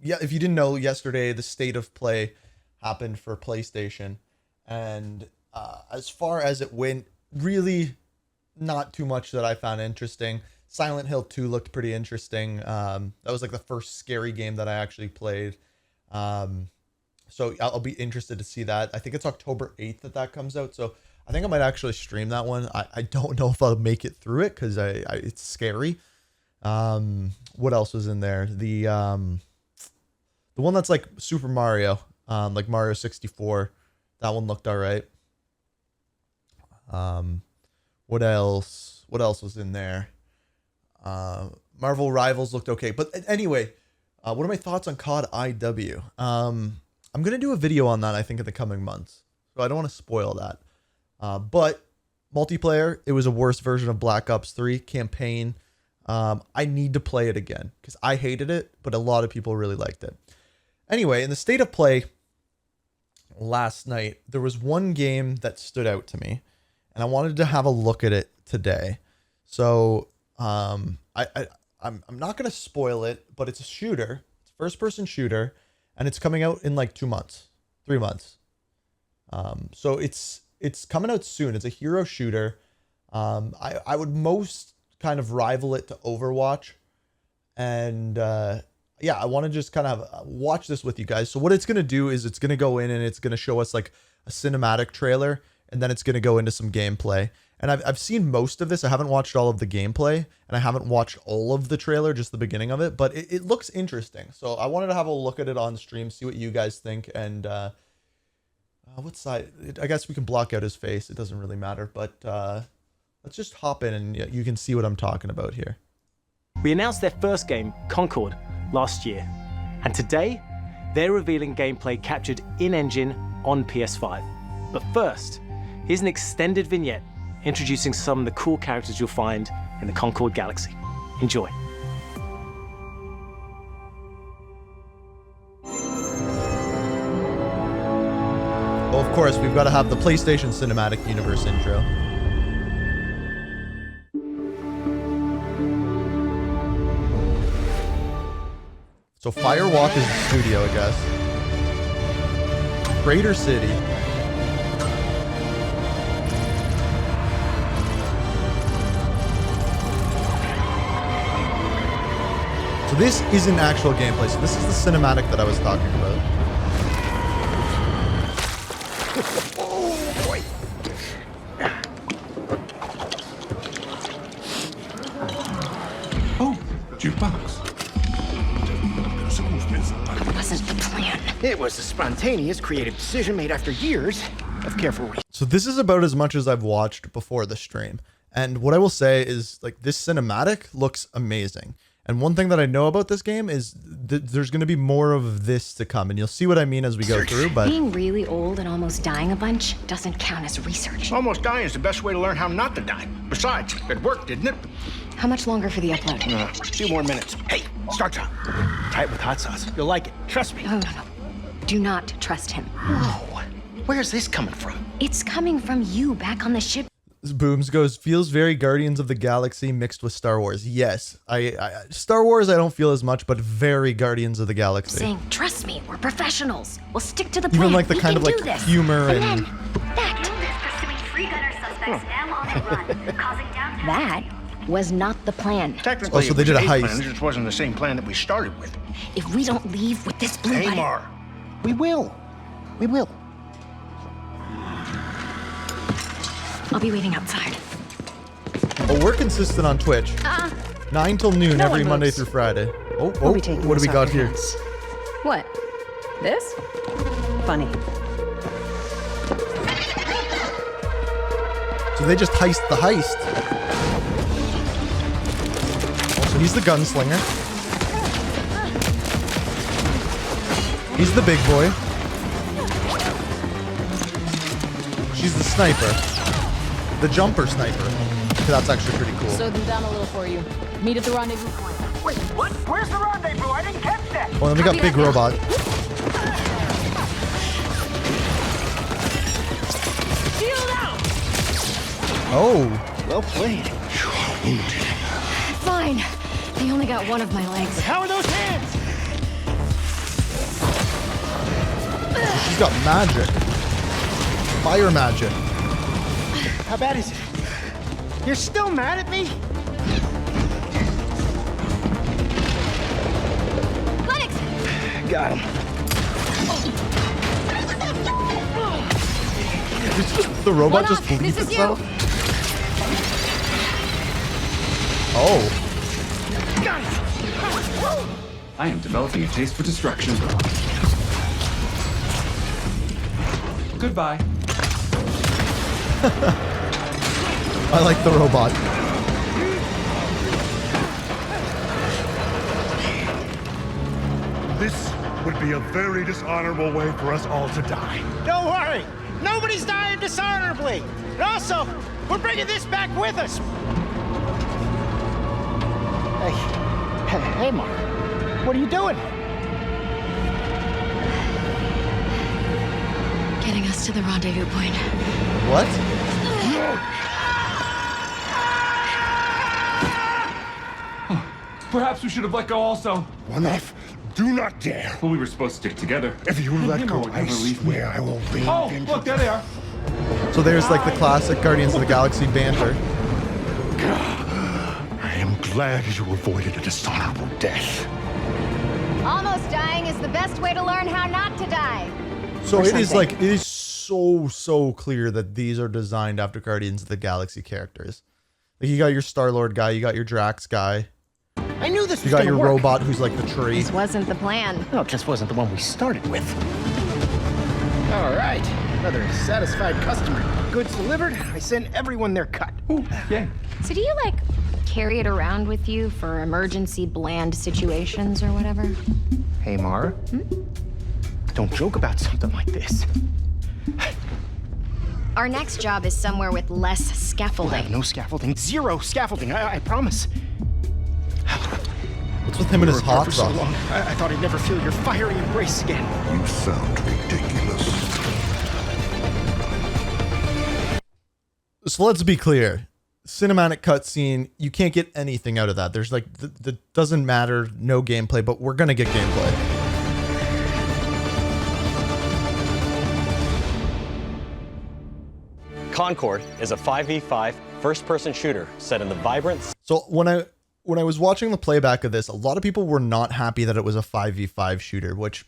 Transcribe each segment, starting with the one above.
yeah, if you didn't know, yesterday the state of play happened for PlayStation, and as far as it went, really not too much that I found interesting. Silent Hill 2 looked pretty interesting. That was like the first scary game that I actually played. So I'll be interested to see that. I think it's October 8th that comes out. So I think I might actually stream that one. I don't know if I'll make it through it because it's scary. What else was in there? The one that's like Super Mario, like Mario 64. That one looked all right. What else? What else was in there? Marvel Rivals looked okay. But anyway, what are my thoughts on COD IW? I'm going to do a video on that, I think, in the coming months. So I don't want to spoil that. But multiplayer, it was a worse version of Black Ops 3 campaign. I need to play it again because I hated it, but a lot of people really liked it. Anyway, in the state of play last night, there was one game that stood out to me, and I wanted to have a look at it today. So I'm not going to spoil it, but it's a shooter. It's a first-person shooter, and it's coming out in like 2 months, 3 months. So it's coming out soon. It's a hero shooter. I would most kind of rival it to Overwatch, and yeah, I want to just kind of watch this with you guys. So what it's going to do is it's going to go in and it's going to show us like a cinematic trailer, and then it's going to go into some gameplay. And I've seen most of this. I haven't watched all of the gameplay, and I haven't watched all of the trailer, just the beginning of it, but it looks interesting. So I wanted to have a look at it on stream, see what you guys think. And what side? I guess we can block out his face. It doesn't really matter, but let's just hop in and you can see what I'm talking about here. We announced their first game, Concord, last year, and today they're revealing gameplay captured in-engine on PS5. But first, here's an extended vignette introducing some of the cool characters you'll find in the Concord galaxy. Enjoy. Well, of course, we've got to have the PlayStation Cinematic Universe intro. So Firewalk is the studio, I guess. Crater City. So this isn't actual gameplay. So this is the cinematic that I was talking about. Oh boy. Oh, jukebox. It wasn't the plan. It was a spontaneous, creative decision made after years of careful research. So this is about as much as I've watched before the stream. And what I will say is, like, this cinematic looks amazing. And one thing that I know about this game is there's going to be more of this to come. And you'll see what I mean as we go through. But being really old and almost dying a bunch doesn't count as research. Almost dying is the best way to learn how not to die. Besides, it worked, didn't it? How much longer for the upload? A few more minutes. Hey, start time. Try it with hot sauce. You'll like it. Trust me. No. Do not trust him. Whoa. Where's this coming from? It's coming from you back on the ship. Booms goes, feels very Guardians of the Galaxy mixed with Star Wars. Yes, I Star Wars I don't feel as much, but very Guardians of the Galaxy. Saying, trust me, we're professionals. We'll stick to the plan. Even like the We kind can of like do this. humor and then, that was not the plan. Technically, Oh, so they did a heist. Plan, it just wasn't the same plan that we started with. If we don't leave with this blue button, Amar, we will. We will. I'll be waiting outside. Oh, we're consistent on Twitch. 9 till noon No every one Monday moves. through Friday. Oh, We'll be taking what do this we got off your here? hands. What? This? Funny. So they just heist the heist. Oh, so he's the gunslinger. He's the big boy. She's the sniper. The jumper sniper. Okay, that's actually pretty cool. Slow them down a little for you. Meet at the rendezvous point. Wait, what? Where's the rendezvous? I didn't catch that. Well, then we got Copy Big that, Robot. Shield out! Oh, Well played. Fine. They only got one of my legs. How are those hands? got magic. Fire magic. How bad is it? You're still mad at me? Lennox! Got him. The robot One just off. believes This is itself? you. Oh. Got it. I am developing a taste for destruction. Goodbye. I like the robot. This would be a very dishonorable way for us all to die. Don't worry. Nobody's dying dishonorably. And also, we're bringing this back with us. Hey, Mark. What are you doing? Getting us to the rendezvous point. What? Perhaps we should have let go also. One off. Do not dare. Well, we were supposed to stick together. If you let go, I swear I will be. Oh, look, there they are. So there's like the classic Guardians of the Galaxy banter. I am glad you avoided a dishonorable death. Almost dying is the best way to learn how not to die. So Or it is something. like, it is so clear that these are designed after Guardians of the Galaxy characters. Like you got your Star-Lord guy, you got your Drax guy, I knew this you was got gonna your work. robot who's like the tree. This wasn't the plan. No, it just wasn't the one we started with. All right. Another satisfied customer. Goods delivered. I sent everyone their cut. Ooh, yeah. So do you, like, carry it around with you for emergency bland situations or whatever? Hey, Mara. Don't joke about something like this. Our next job is somewhere with less We'll have scaffolding. no scaffolding. Zero scaffolding. I promise. What's with him and his We were apart hot for so sauce? long. I thought I'd never feel your fiery embrace again. You sound ridiculous. So let's be clear. Cinematic cutscene, you can't get anything out of that. There's like, the doesn't matter, no gameplay, but we're gonna get gameplay. Concord is a 5v5 first-person shooter set in the vibrant So when I was watching the playback of this, a lot of people were not happy that it was a 5v5 shooter, which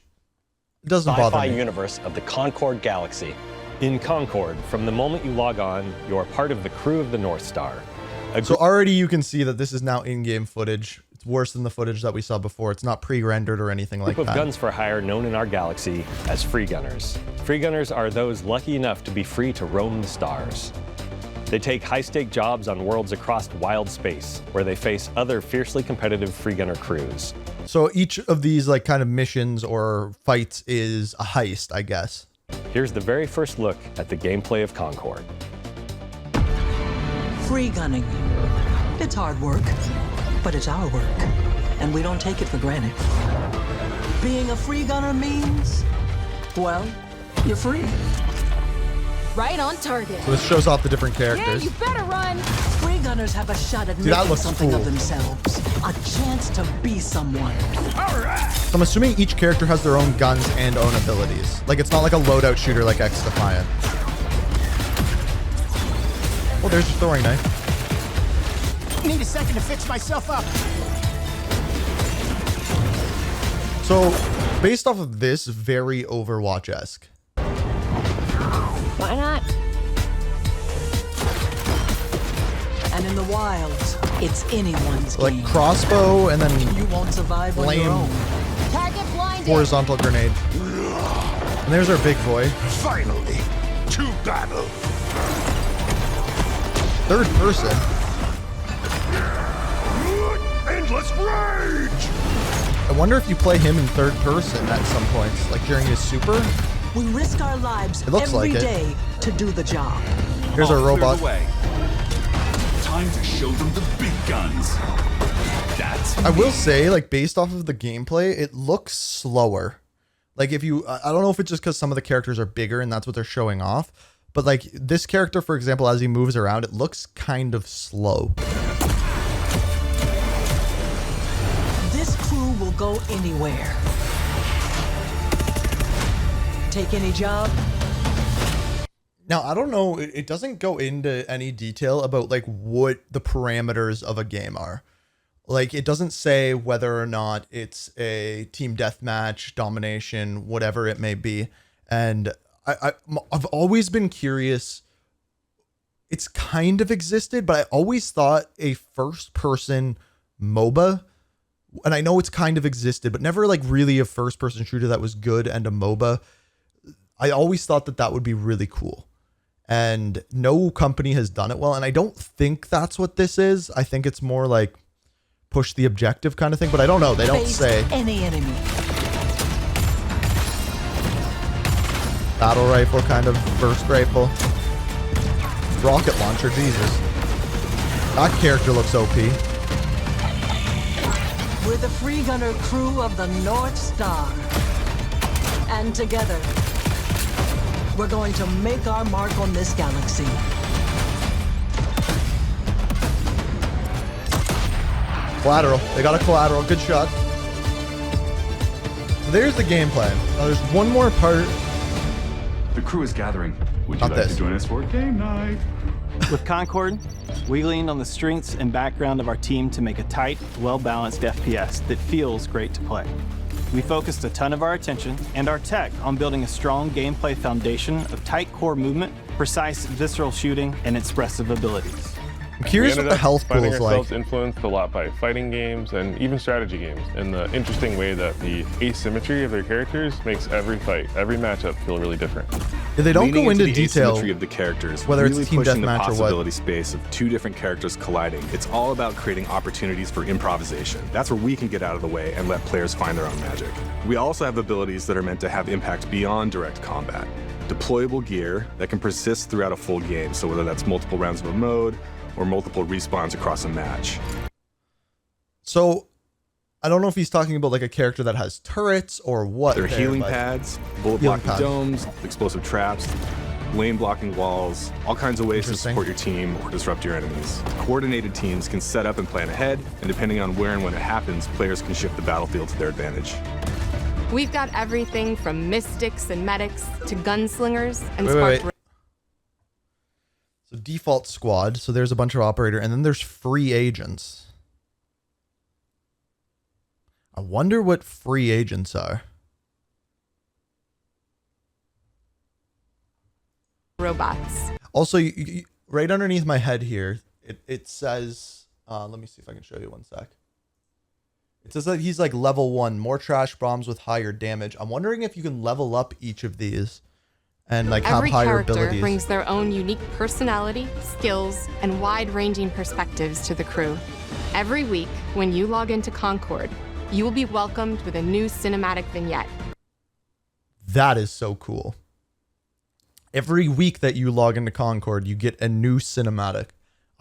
doesn't bother sci-fi me. universe of the Concord galaxy. In Concord, from the moment you log on, you are part of the crew of the North Star. So already you can see that this is now in-game footage. It's worse than the footage that we saw before. It's not pre-rendered or anything like Group of that. guns for hire known in our galaxy as free gunners. Free gunners are those lucky enough to be free to roam the stars. They take high-stake jobs on worlds across wild space, where they face other fiercely competitive free gunner crews. So each of these like kind of missions or fights is a heist, I guess. Here's the very first look at the gameplay of Concord. Free gunning. It's hard work, but it's our work, and we don't take it for granted. Being a free gunner means, well, you're free. Right on target. So this shows off the different Yeah, characters. you better run. Free gunners have a shot at Dude, that making looks something cool. of themselves, a chance to be someone. So I'm assuming each character has their own guns and own abilities. Like it's not like a loadout shooter like X Defiant. Oh, there's your throwing knife. Need a second to fix myself up. So based off of this, very Overwatch-esque. Why not? And in the wilds, it's anyone's Like game. crossbow and then You won't survive on your flame own. Target blinded. horizontal grenade. And there's our big boy. Finally, to battle. Third person. Endless rage. I wonder if you play him in third person at some points, like during his super. We risk our lives It looks every like it. day to do the job. Here's our robot. Time to show them the big guns. That's I will say, like, based off of the gameplay, it looks slower. Like, if you, I don't know if it's just because some of the characters are bigger and that's what they're showing off, but like this character, for example, as he moves around, it looks kind of slow. This crew will go anywhere. Take any job? Now, I don't know. It doesn't go into any detail about like what the parameters of a game are. Like, it doesn't say whether or not it's a team deathmatch, domination, whatever it may be. And I've always been curious. It's kind of existed, but I always thought a first-person MOBA, and I know it's kind of existed, but never like really a first-person shooter that was good and a MOBA. I always thought that that would be really cool. And no company has done it well. And I don't think that's what this is. I think it's more like push the objective kind of thing, but I don't know. They don't say. Any enemy. Battle rifle kind of burst rifle. Rocket launcher, Jesus. That character looks OP. We're the free gunner crew of the North Star. And together, we're going to make our mark on this galaxy. Collateral. They got a collateral. Good shot. There's the game plan. Now there's one more part. The crew is gathering. Would you Not like this. to join us for game night? With Concord, we leaned on the strengths and background of our team to make a tight, well-balanced FPS that feels great to play. We focused a ton of our attention and our tech on building a strong gameplay foundation of tight core movement, precise visceral shooting, and expressive abilities. I'm curious what the health pool finding is like. ourselves influenced a lot by fighting games and even strategy games, and the interesting way that the asymmetry of their characters makes every fight, every matchup feel really different. Yeah, they don't Leaning go into the detail asymmetry of the characters, whether really it's team pushing the deathmatch or what. possibility space of two different characters colliding. It's all about creating opportunities for improvisation. That's where we can get out of the way and let players find their own magic. We also have abilities that are meant to have impact beyond direct combat. Deployable gear that can persist throughout a full game, so whether that's multiple rounds of a mode or multiple respawns across a match. So I don't know if he's talking about like a character that has turrets or what. There are healing pads, bullet Healing blocking pad. domes, explosive traps, lane blocking walls, all kinds of ways to Interesting. support your team or disrupt your enemies. Coordinated teams can set up and plan ahead, and depending on where and when it happens, players can shift the battlefield to their advantage. We've got everything from mystics and medics to gunslingers and Wait. So default squad. So there's a bunch of operator, and then there's free agents. I wonder what free agents are. robots. Also, right underneath my head here, it says, let me see if I can show you one sec. It says that he's like level 1, more trash bombs with higher damage. I'm wondering if you can level up each of these and like have Every higher character abilities. brings their own unique personality, skills, and wide-ranging perspectives to the crew. Every week, when you log into Concord, you will be welcomed with a new cinematic vignette. That is so cool. Every week that you log into Concord, you get a new cinematic.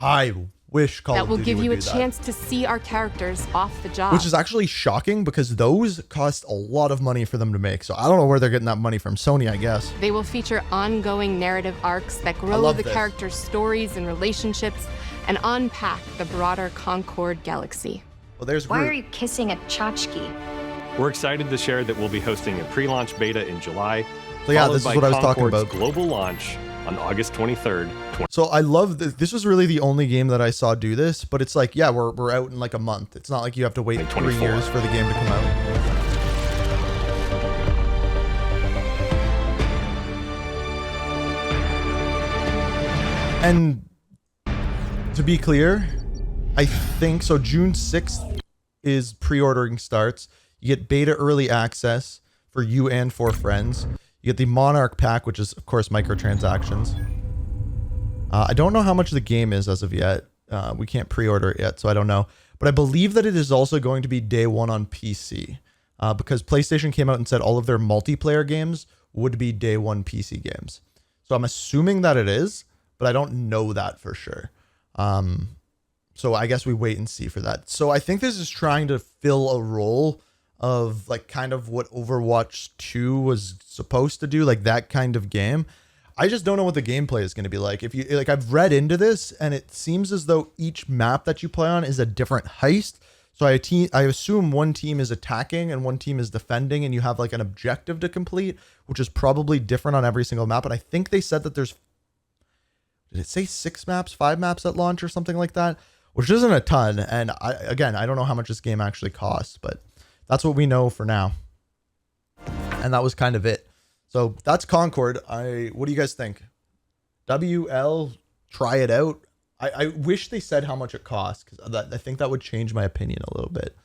I wish Call That of will Duty give you a would do that. chance to see our characters off the job. Which is actually shocking because those cost a lot of money for them to make. So I don't know where they're getting that money from. Sony, I guess. They will feature ongoing narrative arcs that grow love the this. characters' stories and relationships and unpack the broader Concord galaxy. Well, there's Why are you kissing a tchotchke? We're excited to share that we'll be hosting a pre-launch beta in July. So yeah, followed this is by what I was talking Concord's about. global launch on August 23rd. So I love this. This was really the only game that I saw do this, but it's like, yeah, we're out in like a month. It's not like you have to wait 3 24. years for the game to come out. And to be clear, I think so. June 6th is pre-ordering starts. You get beta early access for you and 4 friends. You get the Monarch pack, which is of course microtransactions. I don't know how much the game is as of yet. We can't pre-order it yet, so I don't know. But I believe that it is also going to be day 1 on PC because PlayStation came out and said all of their multiplayer games would be day 1 PC games. So I'm assuming that it is, but I don't know that for sure. So I guess we wait and see for that. So I think this is trying to fill a role of like kind of what Overwatch 2 was supposed to do, like that kind of game. I just don't know what the gameplay is going to be like. If you like, I've read into this and it seems as though each map that you play on is a different heist. So I assume one team is attacking and one team is defending, and you have like an objective to complete, which is probably different on every single map. And I think they said that there's, did it say 6 maps, 5 maps at launch or something like that? Which isn't a ton. And I don't know how much this game actually costs, but that's what we know for now. And that was kind of it. So that's Concord. What do you guys think? WL, try it out. I wish they said how much it costs, because I think that would change my opinion a little bit.